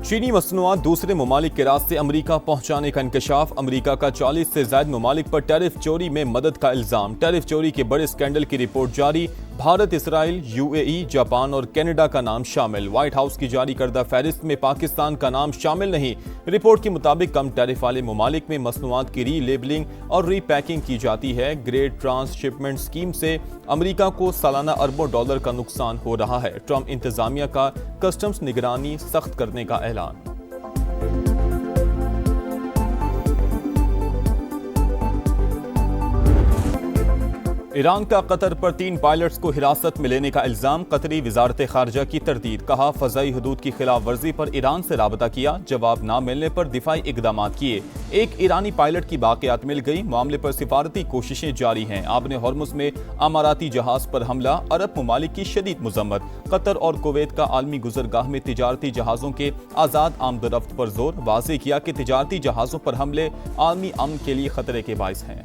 चीनी मसनूआत दूसरे ममालिक के रास्ते अमरीका पहुंचाने का इंकशाफ। अमरीका का 40 से ज्यादा ममालिक पर टैरिफ चोरी में मदद का इल्जाम। टैरिफ चोरी के बड़े स्कैंडल की रिपोर्ट जारी। भारत, इसराइल, यूएई, जापान और कनाडा का नाम शामिल। व्हाइट हाउस की जारी करदा फहरिस्त में पाकिस्तान का नाम शामिल नहीं। रिपोर्ट के मुताबिक कम टैरिफ वाले ममालिक में मसनूआत की री-लेबलिंग और री-पैकिंग की जाती है। ग्रेट ट्रांसशिपमेंट स्कीम से अमरीका को सालाना अरबों डॉलर का नुकसान हो रहा है। ट्रंप इंतजामिया का कस्टम्स निगरानी सख्त करने का ऐलान। ईरान का कतर पर 3 पायलट्स को हिरासत में लेने का इल्जाम। कतरी वजारत खारजा की तरदीद। कहा, फजाई हदूद की खिलाफ वर्जी पर ईरान से राबता किया, जवाब न मिलने पर दिफाई इकदाम किए। एक ईरानी पायलट की बाकियात मिल गई। मामले पर सिफारती कोशिशें जारी हैं। आबने हॉर्मुज में अमाराती जहाज पर हमला। अरब ममालिक की शदीद मजम्मत। कतर और कुवैत का आलमी गुजरगाह में तिजारती जहाजों के आज़ाद आमदरफ्त पर जोर। वाज़ेह किया कि तिजारती जहाजों पर हमले आलमी अमन के लिए खतरे के बाइस हैं।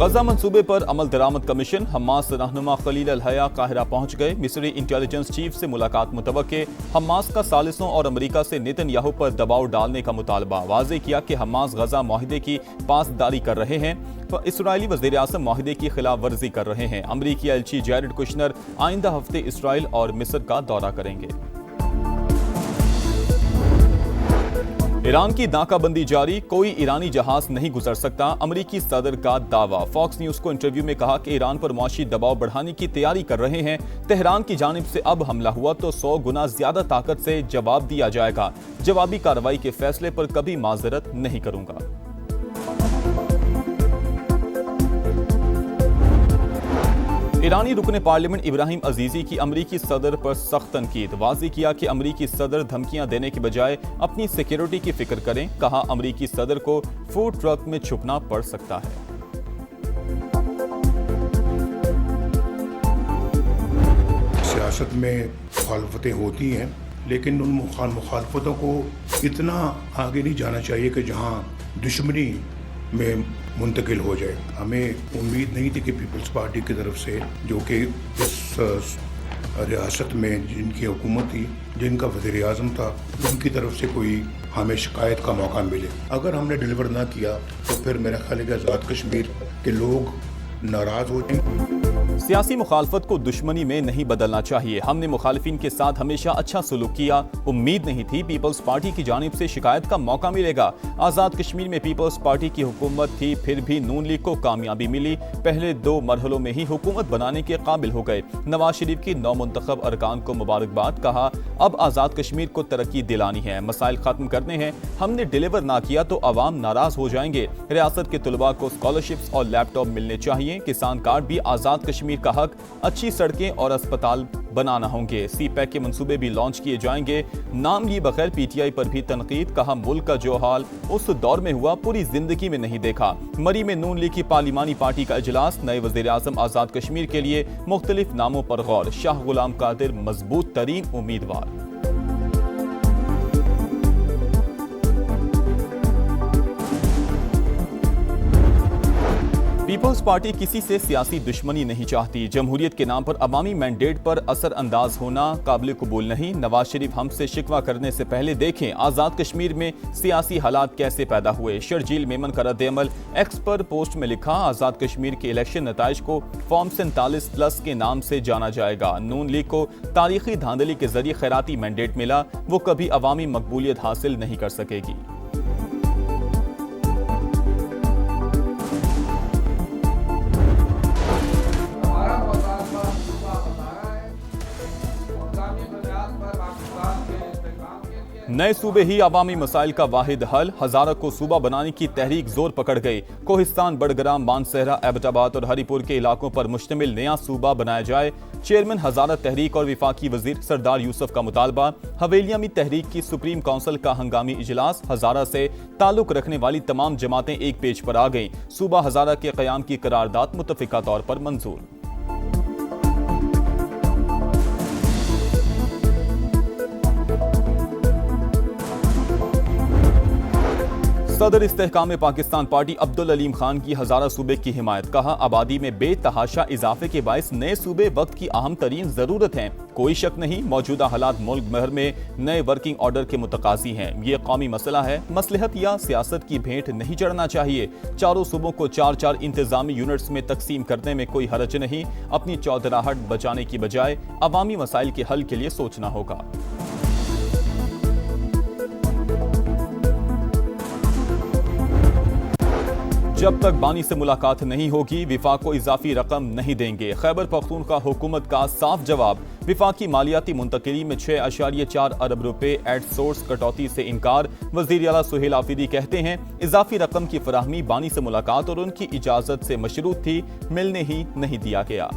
गजा मंसूबे पर अमल दरामद कमीशन। हमास रहनुमा खलील अल हया काहिरा पहुंच गए। मिस्री इंटेलिजेंस चीफ से मुलाकात मुतवक्के। हमास का सालिसों और अमरीका से नेतन्याहू पर दबाव डालने का मुतालबा। वाज़ेह किया कि हमास गजा माहिदे की पासदारी कर रहे हैं। इसराइली वज़ीर आज़म माहिदे की खिलाफ वर्जी कर रहे हैं। अमरीकी एलची जैरेड कुशनर आइंदा हफ्ते इसराइल और मिस्र का दौरा करेंगे। ईरान की नाकाबंदी जारी। कोई ईरानी जहाज नहीं गुजर सकता, अमरीकी सदर का दावा। फॉक्स न्यूज को इंटरव्यू में कहा कि ईरान पर मुआशी दबाव बढ़ाने की तैयारी कर रहे हैं। तेहरान की जानिब से अब हमला हुआ तो 100 गुना ज्यादा ताकत से जवाब दिया जाएगा। जवाबी कार्रवाई के फैसले पर कभी माजरत नहीं करूंगा। ईरानी रुकने पार्लियामेंट इब्राहिम अजीजी की अमरीकी सदर पर सख्त तनकीद। वाज़ेह किया कि अमरीकी सदर धमकियां देने के बजाय अपनी सिक्योरिटी की फिक्र करें। कहा, अमरीकी सदर को फूड ट्रक में छुपना पड़ सकता है। सियासत में मुखालफतें होती हैं, लेकिन उन मुखालफतों को इतना आगे नहीं जाना चाहिए कि जहां दुश्मनी में मुंतकिल हो जाए। हमें उम्मीद नहीं थी कि पीपल्स पार्टी की तरफ से, जो कि इस रियासत में जिनकी हुकूमत थी, जिनका वज़ीर आज़म था, उनकी तरफ से कोई हमें शिकायत का मौका मिले। अगर हमने डिलीवर ना किया तो फिर मेरा ख्याल है कि आज़ाद कश्मीर के लोग नाराज़ हो जाएंगे। सियासी मुखालफत को दुश्मनी में नहीं बदलना चाहिए। हमने मुखालिफिन के साथ हमेशा अच्छा सलूक किया। उम्मीद नहीं थी पीपल्स पार्टी की जानिब से शिकायत का मौका मिलेगा। आज़ाद कश्मीर में पीपल्स पार्टी की हुकूमत थी, फिर भी नून लीग को कामयाबी मिली। पहले 2 मरहलों में ही हुकूमत बनाने के काबिल हो गए। नवाज शरीफ की नौमुंतखब अरकान को मुबारकबाद। कहा, अब आज़ाद कश्मीर को तरक्की दिलानी है, मसाइल खत्म करने हैं। हमने डिलीवर ना किया तो अवाम नाराज हो जाएंगे। रियासत के तुलबा को स्कॉलरशिप्स और लैपटॉप मिलने चाहिए। किसान कार्ड भी आज़ाद कश्मीर का हक। अच्छी सड़कें और अस्पताल बनाना होंगे। सी पैक के मंसूबे भी लॉन्च किए जाएंगे। नाम लिए बगैर पीटीआई पर भी तनकीद। कहा, मुल्क का जो हाल उस दौर में हुआ पूरी जिंदगी में नहीं देखा। मरी में नून लीग की पार्लिमानी पार्टी का इजलास। नए वज़ीर आज़म आज़ाद कश्मीर के लिए मुख्तलिफ नामों पर गौर। शाह गुलाम कादिर मजबूत तरीन उम्मीदवार। पीपल्स पार्टी किसी से सियासी दुश्मनी नहीं चाहती। जमहूरियत के नाम पर अवामी मैंडेट पर असर अंदाज होना काबिल कबूल नहीं। नवाज शरीफ हमसे शिकवा करने से पहले देखें आज़ाद कश्मीर में सियासी हालात कैसे पैदा हुए। शर्जील मेमन का रद्द-ए-अमल। एक्स पर पोस्ट में लिखा, आज़ाद कश्मीर के इलेक्शन नताइज को फॉर्म 47+ के नाम से जाना जाएगा। नून लीग को तारीखी धांधली के जरिए खैराती मैंडेट मिला, वो कभी अवामी मकबूलियत हासिल नहीं कर सकेगी। नए सूबे ही अवामी मसाइल का वाहिद हल। हजारा को सूबा बनाने की तहरीक जोर पकड़ गई। कोहिस्तान, बड़ग्राम, मानसहरा, एबटाबाद और हरिपुर के इलाकों पर मुश्तमिल नया सूबा बनाया जाए। चेयरमैन हजारा तहरीक और विफाकी वजीर सरदार यूसुफ का मुतालबा। हवेलियामी तहरीक की सुप्रीम काउंसिल का हंगामी इजलास। हजारा से ताल्लुक रखने वाली तमाम जमातें एक पेज पर आ गईं। सूबा हजारा के क़याम की करारदाद मुतफ़िका तौर पर मंजूर। सदर इस्तेहकाम पाकिस्तान पार्टी अब्दुल अलीम खान की हजारा सूबे की हिमायत। कहा, आबादी में बेतहाशा इजाफे के बायस नए सूबे वक्त की अहम तरीन जरूरत हैं। कोई शक नहीं, मौजूदा हालात मुल्क भर में नए वर्किंग ऑर्डर के मुतकाजी हैं। ये कौमी मसला है, मसलहत या सियासत की भेंट नहीं चढ़ना चाहिए। चारों सूबों को 4-4 इंतजामी यूनिट्स में तकसीम करने में कोई हरज नहीं। अपनी चौधराहट बचाने की बजाय अवामी मसाइल के हल के लिए सोचना होगा। जब तक बानी से मुलाकात नहीं होगी, विफाक को इजाफी रकम नहीं देंगे। खैबर पख्तूनख्वा हुकूमत का साफ जवाब। विफाकी मालियाती मुंतकिली में 6.4 अरब रुपए एट सोर्स कटौती से इनकार। वज़ीर आला सुहेल आफरीदी कहते हैं, इजाफी रकम की फराहमी बानी से मुलाकात और उनकी इजाजत से मशरूत थी, मिलने ही नहीं दिया गया।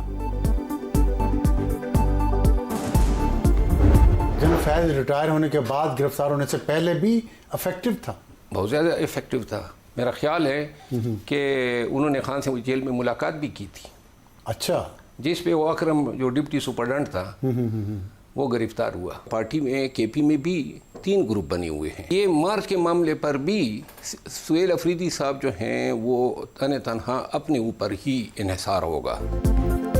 जनरल फैज रिटायर होने के बाद गिरफ्तार होने से पहले भी इफेक्टिव था, बहुत ज़्यादा इफेक्टिव था। मेरा ख्याल है कि उन्होंने खान से जेल में मुलाकात भी की थी। अच्छा, जिस पे वो अकरम जो डिप्टी सुपरडेंट था वो गिरफ्तार हुआ। पार्टी में केपी में भी 3 ग्रुप बने हुए हैं। ये मार्च के मामले पर भी सुहेल अफरीदी साहब जो हैं वो तन्हा अपने ऊपर ही इन्हिसार होगा।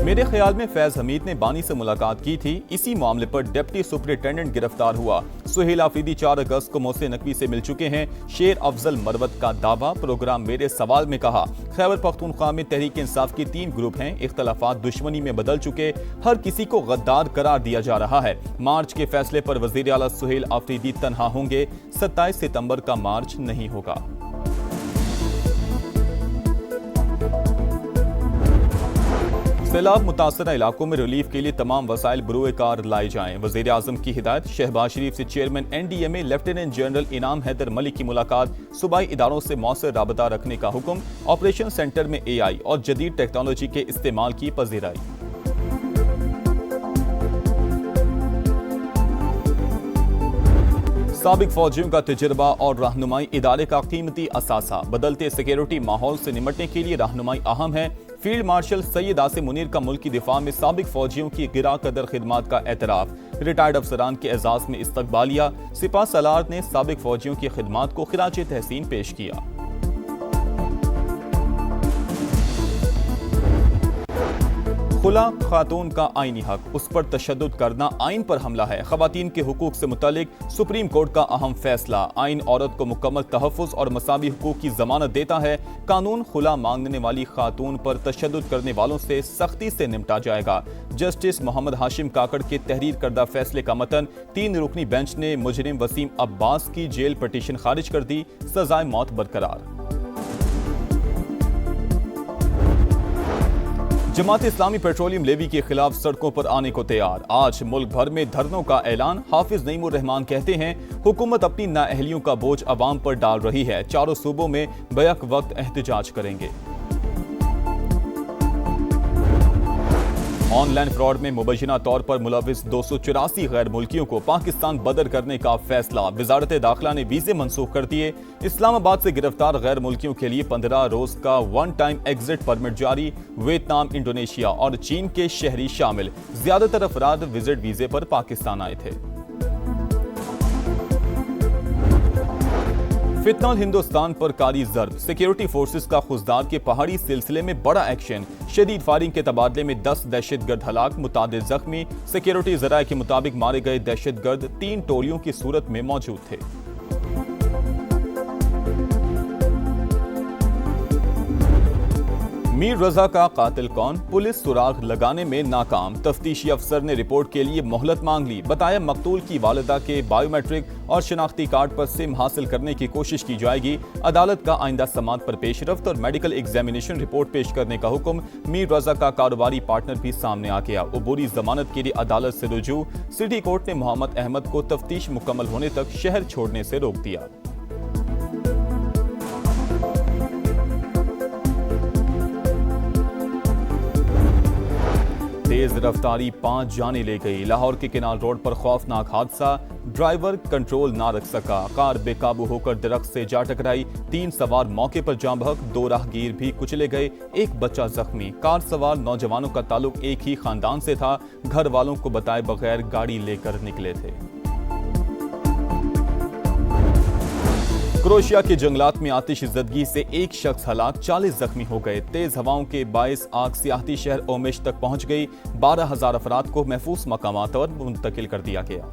मेरे ख्याल में फैज हमीद ने बानी से मुलाकात की थी। इसी मामले पर डिप्टी सुपरिटेंडेंट गिरफ्तार हुआ। सुहेल आफरीदी 4 अगस्त को मोहसिन नकवी से मिल चुके हैं। शेर अफजल मरवत का दावा। प्रोग्राम मेरे सवाल में कहा, खैबर पख्तूनख्वा में तहरीक इंसाफ के 3 ग्रुप हैं। इख्तलाफात दुश्मनी में बदल चुके, हर किसी को गद्दार करार दिया जा रहा है। मार्च के फैसले पर वज़ीर आला सुहेल आफरीदी तन्हा होंगे। 27 सितंबर का मार्च नहीं होगा। सैलाब मुतासरा इलाकों में रिलीफ के लिए तमाम वसाइल बरूए कार लाए जाएं। वज़ीर आज़म की हिदायत। शहबाज शरीफ से चेयरमैन NDMA लेफ्टिनेंट जनरल इनाम हैदर मलिक की मुलाकात। सूबाई इदारों से मौसर राबता रखने का हुक्म। ऑपरेशन सेंटर में AI और जदीद टेक्नोलॉजी के इस्तेमाल की पजीराई। साबिक फौजियों का तजुर्बा और रहनुमाई इदारे का कीमती असासा। बदलते सिक्योरिटी माहौल से निमटने के लिए रहनुमाई अहम है। फील्ड मार्शल सैयद आसिम मुनीर का मुल्क की दिफा में साबिक फौजियों की गिरा कदर खिदमात का एतराफ। रिटायर्ड अफसरान के एजाज में इस्तकबालिया। सिपा सलार ने साबिक फौजियों की खिदमात को खिराज तहसीन पेश किया। खुला खातून का आईनी हक, उस पर तशद्दुद करना आइन पर हमला है। खवातीन के हुकूक से मुतालिक सुप्रीम कोर्ट का अहम फैसला। आइन औरत को मुकम्मल तहफ़्फ़ुज़ और मसावी हुकूक की जमानत देता है। कानून खुला मांगने वाली खातून पर तशद्दुद करने वालों से सख्ती से निपटा जाएगा। जस्टिस मोहम्मद हाशिम काकड़ के तहरीर करदा फैसले का मतन। 3 रुकनी बेंच ने मुजरिम वसीम अब्बास की जेल पटिशन खारिज कर दी। सजाए मौत बरकरार। जमात इस्लामी पेट्रोलियम लेवी के खिलाफ सड़कों पर आने को तैयार। आज मुल्क भर में धरनों का ऐलान। हाफिज नईमुर रहमान कहते हैं, हुकूमत अपनी नाअहलियों का बोझ अवाम पर डाल रही है। चारों सूबों में बैक वक्त एहतजाज करेंगे। ऑनलाइन फ्रॉड में मुबैना तौर पर मुलविस 284 गैर मुल्कियों को पाकिस्तान बदर करने का फैसला। वजारत दाखिला ने वीजे मनसूख कर दिए। इस्लामाबाद से गिरफ्तार गैर मुल्कियों के लिए 15 रोज का 1 टाइम एग्जिट परमिट जारी। वियतनाम, इंडोनेशिया और चीन के शहरी शामिल। ज्यादातर अफराद विजिट वीजे पर पाकिस्तान आए थे। फितनल हिंदुस्तान पर कारी जर्ब। सिक्योरिटी फोर्सेस का खुजदार के पहाड़ी सिलसिले में बड़ा एक्शन। शदीद फायरिंग के तबादले में 10 दहशतगर्द हलाक, मुतादिद जख्मी। सिक्योरिटी जराये के मुताबिक मारे गए दहशतगर्द 3 टोलियों की सूरत में मौजूद थे। मीर रजा का कातिल कौन, पुलिस सुराग लगाने में नाकाम। तफ्तीशी अफसर ने रिपोर्ट के लिए मोहलत मांग ली। बताया मकतूल की वालिदा के बायोमेट्रिक और शनाख्ती कार्ड पर सिम हासिल करने की कोशिश की जाएगी। अदालत का आइंदा समात पर पेशरफ्त और मेडिकल एग्जामिनेशन रिपोर्ट पेश करने का हुक्म। मीर रजा का कारोबारी पार्टनर भी सामने आ गया। अबूरी जमानत के लिए अदालत से रुजू। सिटी कोर्ट ने मोहम्मद अहमद को तफ्तीश मुकम्मल होने तक शहर छोड़ने से रोक दिया। तेज रफ्तारी 5 जाने ले गई। लाहौर के किनाल रोड पर खौफनाक हादसा। ड्राइवर कंट्रोल ना रख सका। कार बेकाबू होकर दरख्त से जा टकराई। 3 सवार मौके पर जाँ बहक। 2 राहगीर भी कुचले गए। 1 बच्चा जख्मी। कार सवार नौजवानों का ताल्लुक एक ही खानदान से था। घर वालों को बताए बगैर गाड़ी लेकर निकले थे। क्रोएशिया के जंगलात में आतिशज़दगी से एक शख्स हलाक, 40 जख्मी हो गए। तेज हवाओं के बायस आग सियाहती शहर ओमेश तक पहुंच गई। 12,000 अफराद को महफूज मकामात पर मुंतकिल कर दिया गया।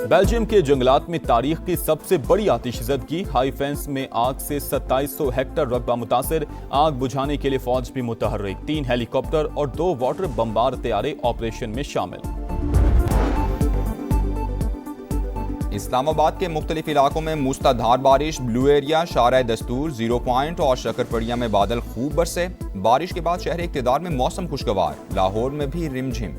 बेल्जियम के जंगलात में तारीख की सबसे बड़ी आतिशज़दगी। हाईफेंस में आग से 2700 हेक्टर रकबा मुतासिर। आग बुझाने के लिए फौज भी मुतहर्रिक। 3 हेलीकॉप्टर और 2 वाटर बम्बार तैयारे ऑपरेशन में शामिल। इस्लामाबाद के मुख्तलिफ इलाकों में मूसलाधार बारिश। ब्लू एरिया, शारा दस्तूर, 0 पॉइंट और शकरपड़िया में बादल खूब बरसे। बारिश के बाद शहर इक़्तिदार में मौसम खुशगवार। लाहौर में भी रिमझिम।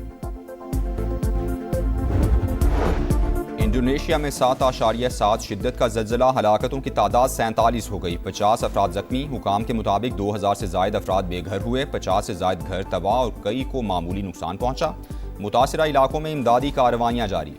इंडोनेशिया में 7.7 शिद्दत का ज़लज़ला। हलाकतों की तादाद 47 हो गई। 50 अफराद जख्मी। हुकाम के मुताबिक 2000 से ज़ायद अफराद बेघर हुए। 50 से ज़ायद घर तबाह और कई को मामूली नुकसान पहुंचा। मुतासिरा इलाकों में इमदादी कार्रवाइयाँ जारी।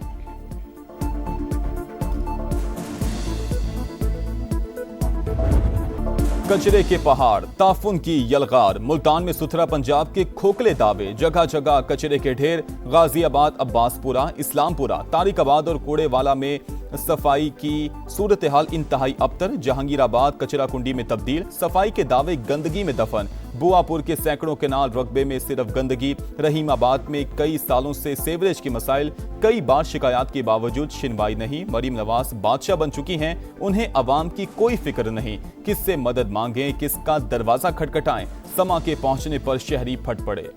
कचरे के पहाड़, ताफुन की यलगार। मुल्तान में सुथरा पंजाब के खोखले दावे। जगह जगह कचरे के ढेर। गाजियाबाद, अब्बासपुरा, इस्लामपुरा, तारिकाबाद और कोड़ेवाला में सफाई की सूरत हाल इंतहाई अबतर। जहांगीराबाद कचरा कुंडी में तब्दील। सफाई के दावे गंदगी में दफन। बुआपुर के सैकड़ों केनाल रकबे में सिर्फ गंदगी। रहीमाबाद में कई सालों से सेवरेज के मसाइल। कई बार शिकायत के बावजूद सुनवाई नहीं। मरीम नवाज बादशाह बन चुकी हैं, उन्हें अवाम की कोई फिक्र नहीं। किससे मदद मांगें, किसका दरवाजा खटखटाएं। समा के पहुंचने पर शहरी फट पड़े।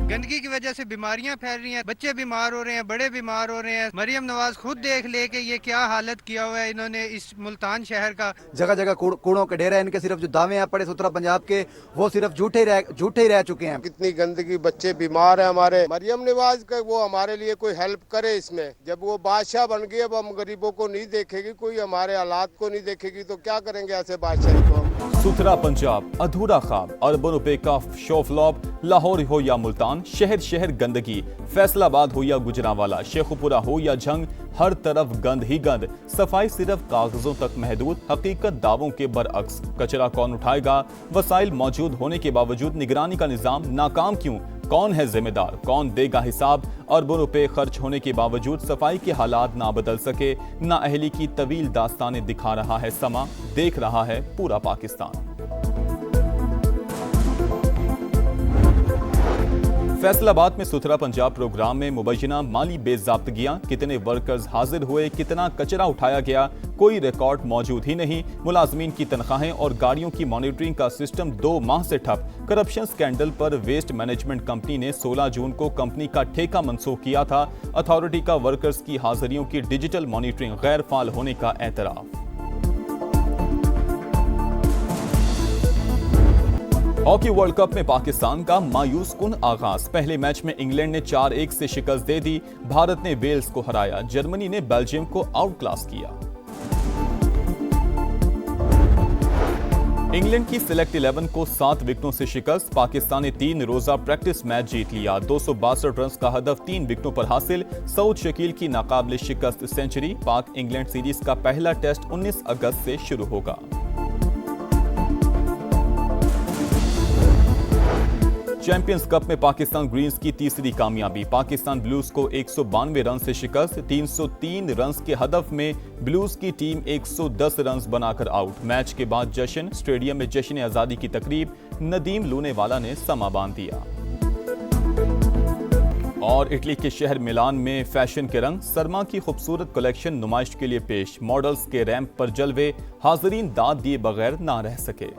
गंदगी की वजह से बीमारियां फैल रही हैं, बच्चे बीमार हो रहे हैं, बड़े बीमार हो रहे हैं। मरियम नवाज खुद देख ले कि ये क्या हालत किया हुआ है इन्होंने इस मुल्तान शहर का। जगह जगह कूड़ों के ढेर है। इनके सिर्फ जो दावे हैं पड़े सुथरा पंजाब के, वो सिर्फ झूठे ही रह चुके हैं। कितनी गंदगी, बच्चे बीमार हैं हमारे। मरियम नवाज का वो हमारे लिए कोई हेल्प करे इसमें। जब वो बादशाह बन गई, अब हम गरीबों को नहीं देखेगी, कोई हमारे हालात को नहीं देखेगी, तो क्या करेंगे ऐसे बादशाही को। सुथरा पंजाब अधूरा ख्वाब। अर्बन रुपए का शो फ्लॉप। लाहौर हो या मुल्तान, शहर शहर गंदगी। फैसलाबाद हो या गुजरांवाला, शेखुपुरा हो या झंग, हर तरफ गंद ही गंद। सफाई सिर्फ कागजों तक महदूद, हकीकत दावों के बरअक्स। कचरा कौन उठाएगा? वसाइल मौजूद होने के बावजूद निगरानी का निजाम नाकाम क्यों? कौन है जिम्मेदार? कौन देगा हिसाब? अरबों रुपए खर्च होने के बावजूद सफाई के हालात ना बदल सके। नाअहली की तवील दास्तानें दिखा रहा है समा, देख रहा है पूरा पाकिस्तान। फैसलाबाद में सुथरा पंजाब प्रोग्राम में मुबैना माली बेज़ाब्तगियां। कितने वर्कर्स हाजिर हुए, कितना कचरा उठाया गया, कोई रिकॉर्ड मौजूद ही नहीं। मुलाजमीन की तनख्वाहें और गाड़ियों की मॉनिटरिंग का सिस्टम 2 माह से ठप। करप्शन स्कैंडल पर वेस्ट मैनेजमेंट कंपनी ने 16 जून को कंपनी का ठेका मंसूख किया था। अथॉरिटी का वर्कर्स की हाजिरियों की डिजिटल मॉनिटरिंग गैर फाल होने का एतराफ। हॉकी वर्ल्ड कप में पाकिस्तान का मायूस कुन आगाज। पहले मैच में इंग्लैंड ने 4-1 से शिकस्त दे दी। भारत ने वेल्स को हराया। जर्मनी ने बेल्जियम को आउट क्लास किया। इंग्लैंड की सिलेक्ट 11 को 7 विकेटों से शिकस्त। पाकिस्तान ने 3 रोजा प्रैक्टिस मैच जीत लिया। 262 रन का हदफ 3 विकेटों पर हासिल। सऊद शकील की नाकाबिले शिकस्त सेंचुरी। पाक इंग्लैंड सीरीज का पहला टेस्ट 19 अगस्त से शुरू होगा। चैंपियंस कप में पाकिस्तान ग्रीन्स की तीसरी कामयाबी। पाकिस्तान ब्लूज को 192 रन से शिकस्त। 303 रन के हदफ में ब्लूज की टीम 110 रन बनाकर आउट। मैच के बाद जश्न। स्टेडियम में जश्न आजादी की तकरीब। नदीम लूनेवाला ने समा बांध दिया। और इटली के शहर मिलान में फैशन के रंग। सरमा की खूबसूरत कलेक्शन नुमाइश के लिए पेश। मॉडल्स के रैंप पर जलवे। हाज़रीन दाद दिए बगैर ना रह सके।